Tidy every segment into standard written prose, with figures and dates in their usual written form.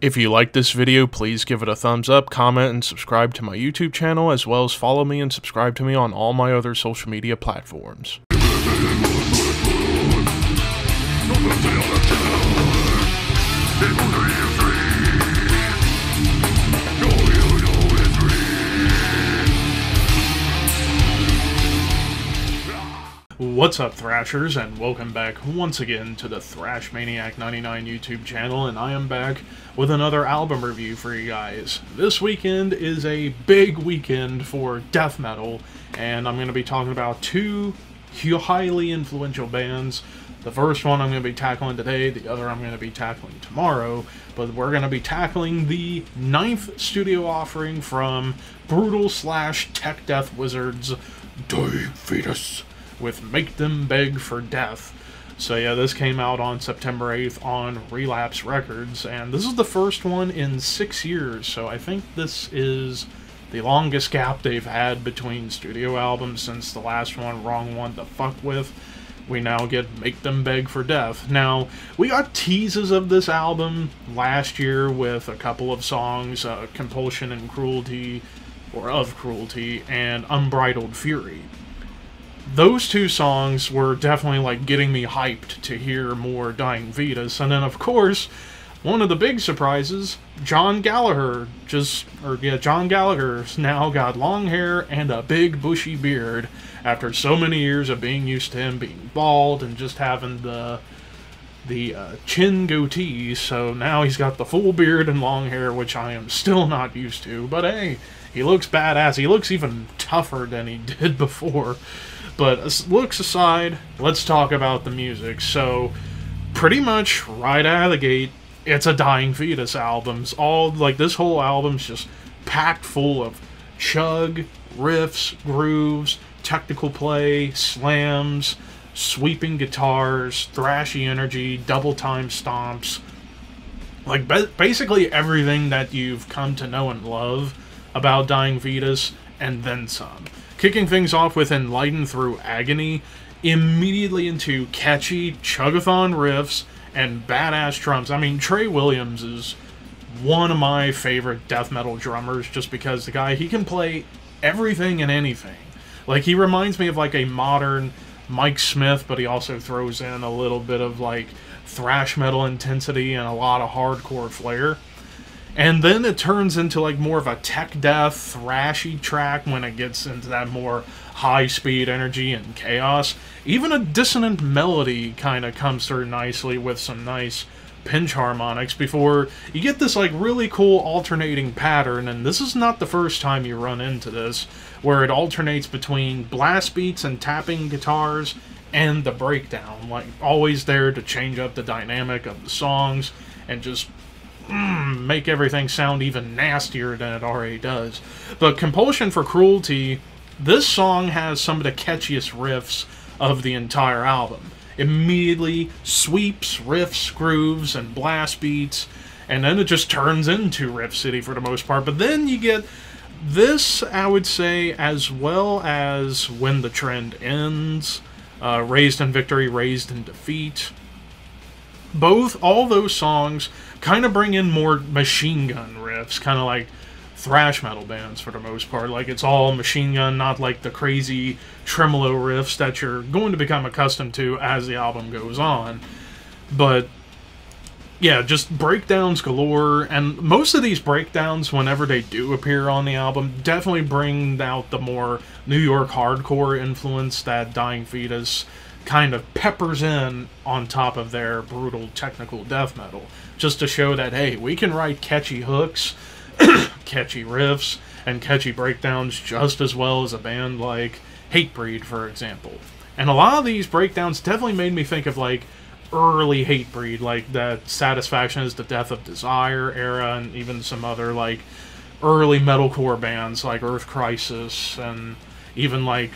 If you like this video, please give it a thumbs up, comment, and subscribe to my YouTube channel, as well as follow me and subscribe to me on all my other social media platforms. What's up, Thrashers, and welcome back once again to the Thrash Maniac 99 YouTube channel, and I am back with another album review for you guys. This weekend is a big weekend for death metal, and I'm going to be talking about two highly influential bands. The first one I'm going to be tackling today, the other I'm going to be tackling tomorrow, but we're going to be tackling the 9th studio offering from brutal/tech death wizards, Fetus, with Make Them Beg for Death. So yeah, this came out on September 8th on Relapse Records, and this is the first one in 6 years, so I think this is the longest gap they've had between studio albums since the last one, Wrong One to Fuck With. We now get Make Them Beg for Death. Now, we got teases of this album last year with a couple of songs, Compulsion and Cruelty, or Of Cruelty, and Unbridled Fury. Those two songs were definitely like getting me hyped to hear more Dying Fetus, and then of course, one of the big surprises, John Gallagher's now got long hair and a big bushy beard after so many years of being used to him being bald and just having the chin goatee. So now he's got the full beard and long hair, which I am still not used to, but hey, he looks badass. He looks even tougher than he did before. But looks aside, let's talk about the music. So, pretty much right out of the gate, it's a Dying Fetus album. This whole album's just packed full of chug, riffs, grooves, technical play, slams, sweeping guitars, thrashy energy, double time stomps. Like, basically everything that you've come to know and love about Dying Fetus, and then some. Kicking things off with Enlightened Through Agony, immediately into catchy chugathon riffs and badass drums. I mean, Trey Williams is one of my favorite death metal drummers, just because the guy, he can play everything and anything. Like, he reminds me of like a modern Mike Smith, but he also throws in a little bit of like thrash metal intensity and a lot of hardcore flair. And then it turns into like more of a tech death, thrashy track when it gets into that more high-speed energy and chaos. Even a dissonant melody kind of comes through nicely with some nice pinch harmonics before you get this like really cool alternating pattern, and this is not the first time you run into this, where it alternates between blast beats and tapping guitars and the breakdown, like always there to change up the dynamic of the songs and just make everything sound even nastier than it already does. But Compulsion for Cruelty, this song has some of the catchiest riffs of the entire album. Immediately sweeps, riffs, grooves, and blast beats, and then it just turns into Riff City for the most part. But then you get this, I would say, as well as When the Trend Ends, Raised in Victory, Raised in Defeat. All those songs kind of bring in more machine gun riffs, kind of like thrash metal bands for the most part. Like, it's all machine gun, not like the crazy tremolo riffs that you're going to become accustomed to as the album goes on. But yeah, just breakdowns galore, and most of these breakdowns, whenever they do appear on the album, definitely bring out the more New York hardcore influence that Dying Fetus kind of peppers in on top of their brutal technical death metal, just to show that, hey, we can write catchy hooks, catchy riffs, and catchy breakdowns just as well as a band like Hatebreed, for example. And a lot of these breakdowns definitely made me think of like early Hatebreed, like that Satisfaction is the Death of Desire era, and even some other like early metalcore bands like Earth Crisis, and even like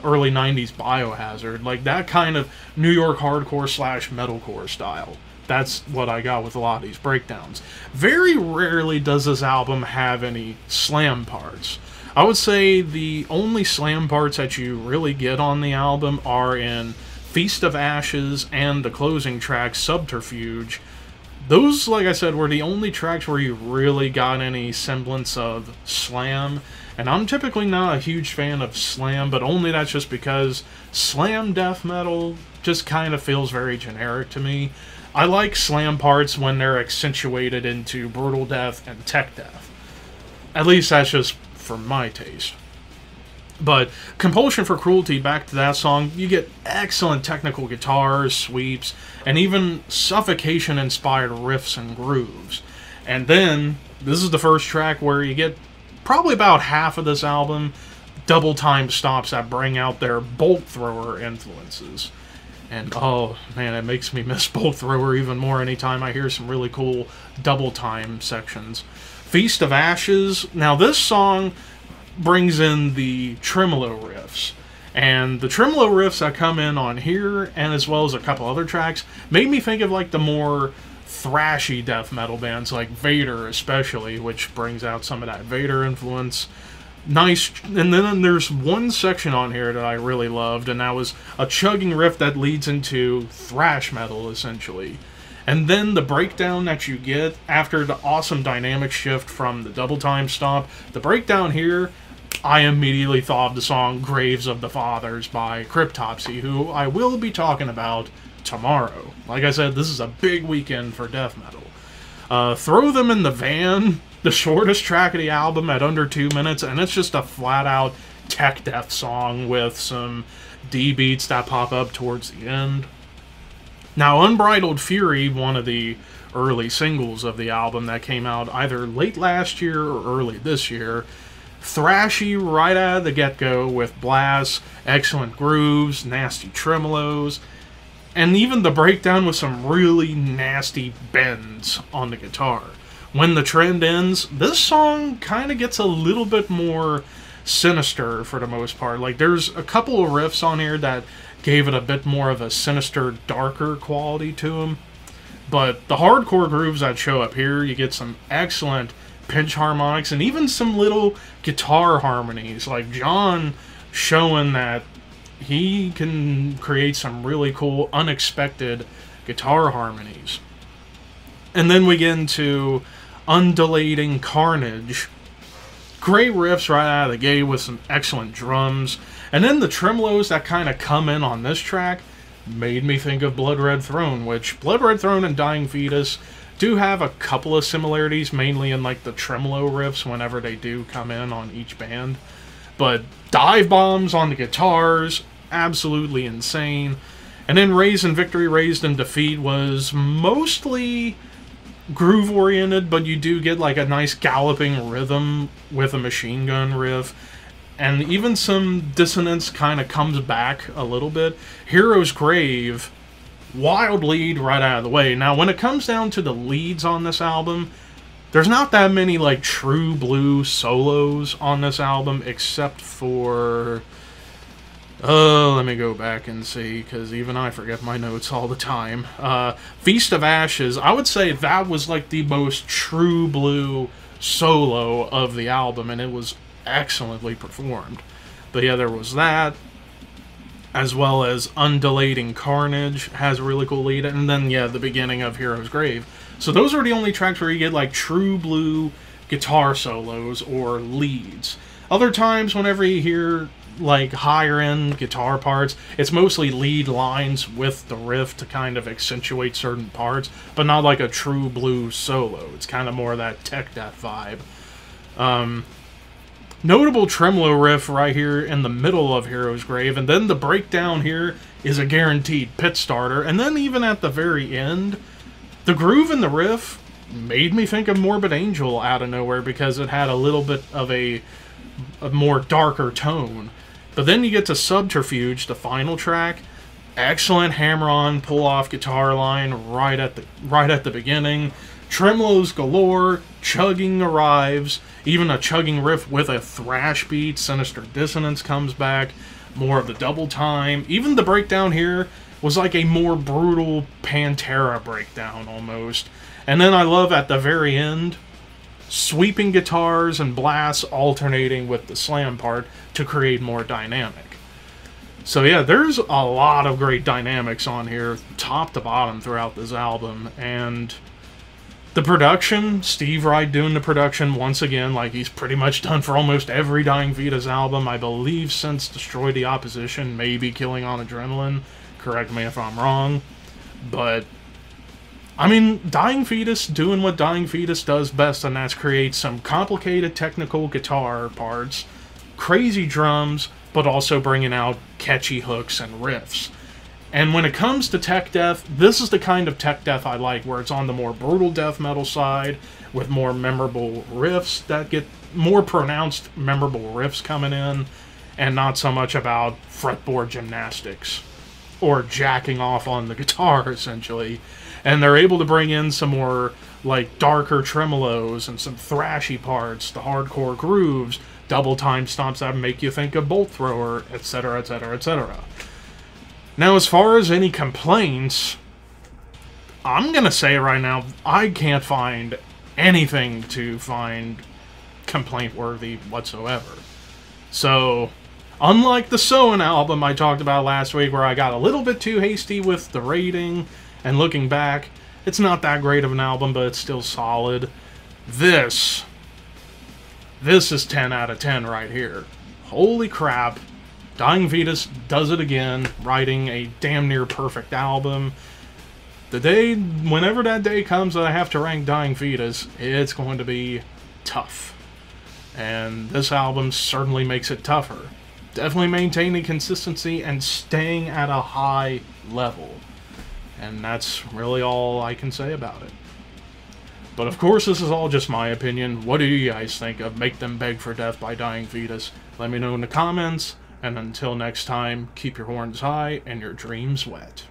early 90s Biohazard, like that kind of New York hardcore / metalcore style. That's what I got with a lot of these breakdowns. Very rarely does this album have any slam parts. I would say the only slam parts that you really get on the album are in Feast of Ashes and the closing track, Subterfuge. Those, like I said, were the only tracks where you really got any semblance of slam. And I'm typically not a huge fan of slam, but only that's just because slam death metal just kind of feels very generic to me. I like slam parts when they're accentuated into brutal death and tech death. At least that's just for my taste. But Compulsion for Cruelty, back to that song, you get excellent technical guitars, sweeps, and even suffocation-inspired riffs and grooves. And then, this is the first track where you get probably about half of this album double-time stops that bring out their bolt thrower influences. And oh man, it makes me miss bolt thrower even more anytime I hear some really cool double-time sections. Feast of Ashes, now this song brings in the tremolo riffs. And the tremolo riffs that come in on here, and as well as a couple other tracks, made me think of like the more thrashy death metal bands, like Vader especially, which brings out some of that Vader influence. Nice. And then there's one section on here that I really loved, and that was a chugging riff that leads into thrash metal, essentially. And then the breakdown that you get after the awesome dynamic shift from the double time stop, the breakdown here, I immediately thought of the song Graves of the Fathers by Cryptopsy, who I will be talking about tomorrow. Like I said, this is a big weekend for death metal. Throw Them in the Van, the shortest track of the album at under 2 minutes, and it's just a flat-out tech death song with some D beats that pop up towards the end. Now, Unbridled Fury, one of the early singles of the album that came out either late last year or early this year, thrashy right out of the get-go with blasts, excellent grooves, nasty tremolos, and even the breakdown with some really nasty bends on the guitar. When the trend ends, this song kind of gets a little bit more sinister for the most part. Like, there's a couple of riffs on here that gave it a bit more of a sinister, darker quality to them. But the hardcore grooves that show up here, you get some excellent pinch harmonics and even some little guitar harmonies. Like John showing that he can create some really cool, unexpected guitar harmonies. And then we get into Undulating Carnage. Great riffs right out of the gate with some excellent drums. And then the tremolos that kind of come in on this track made me think of Blood Red Throne, which Blood Red Throne and Dying Fetus do have a couple of similarities, mainly in like the tremolo riffs whenever they do come in on each band. But dive bombs on the guitars, absolutely insane. And then Raised in Victory, Raised in Defeat was mostly groove oriented, but you do get like a nice galloping rhythm with a machine gun riff. And even some dissonance kind of comes back a little bit. Hero's Grave, wild lead right out of the way. Now, when it comes down to the leads on this album, there's not that many like true blue solos on this album, except for... let me go back and see, because even I forget my notes all the time. Feast of Ashes, I would say that was like the most true blue solo of the album, and it was excellently performed. But yeah, there was that, as well as Undulating Carnage has a really cool lead, and then yeah, the beginning of Hero's Grave. So those are the only tracks where you get like true blue guitar solos or leads. Other times, whenever you hear like higher end guitar parts, it's mostly lead lines with the riff to kind of accentuate certain parts, but not like a true blue solo. It's kind of more that tech death vibe. Notable tremolo riff right here in the middle of Hero's Grave, and then the breakdown here is a guaranteed pit starter, and then even at the very end, the groove in the riff made me think of Morbid Angel out of nowhere because it had a little bit of a more darker tone. But then you get to Subterfuge, the final track. Excellent hammer-on, pull-off guitar line right at the beginning. Tremolos galore, chugging arrives, even a chugging riff with a thrash beat. Sinister Dissonance comes back, more of the double time. Even the breakdown here was like a more brutal Pantera breakdown almost. And then I love at the very end, sweeping guitars and blasts alternating with the slam part to create more dynamic. So yeah, there's a lot of great dynamics on here, top to bottom throughout this album, and The production, Steve Wright doing the production once again, like he's pretty much done for almost every Dying Fetus album, I believe, since Destroy the Opposition, maybe Killing on Adrenaline. Correct me if I'm wrong. But, I mean, Dying Fetus doing what Dying Fetus does best, and that's create some complicated technical guitar parts, crazy drums, but also bringing out catchy hooks and riffs. And when it comes to tech death, this is the kind of tech death I like, where it's on the more brutal death metal side, with more memorable riffs that get more pronounced memorable riffs coming in, and not so much about fretboard gymnastics, or jacking off on the guitar, essentially. And they're able to bring in some more, like, darker tremolos and some thrashy parts, the hardcore grooves, double time stomps that make you think of Bolt Thrower, etc., etc., etc. Now, as far as any complaints, I'm going to say right now, I can't find anything to find complaint-worthy whatsoever. So, unlike the Soen album I talked about last week, where I got a little bit too hasty with the rating, and looking back, it's not that great of an album, but it's still solid. This is 10 out of 10 right here. Holy crap. Dying Fetus does it again, writing a damn near perfect album. Whenever that day comes that I have to rank Dying Fetus, it's going to be tough. And this album certainly makes it tougher. Definitely maintaining consistency and staying at a high level. And that's really all I can say about it. But of course, this is all just my opinion. What do you guys think of Make Them Beg for Death by Dying Fetus? Let me know in the comments. And until next time, keep your horns high and your dreams wet.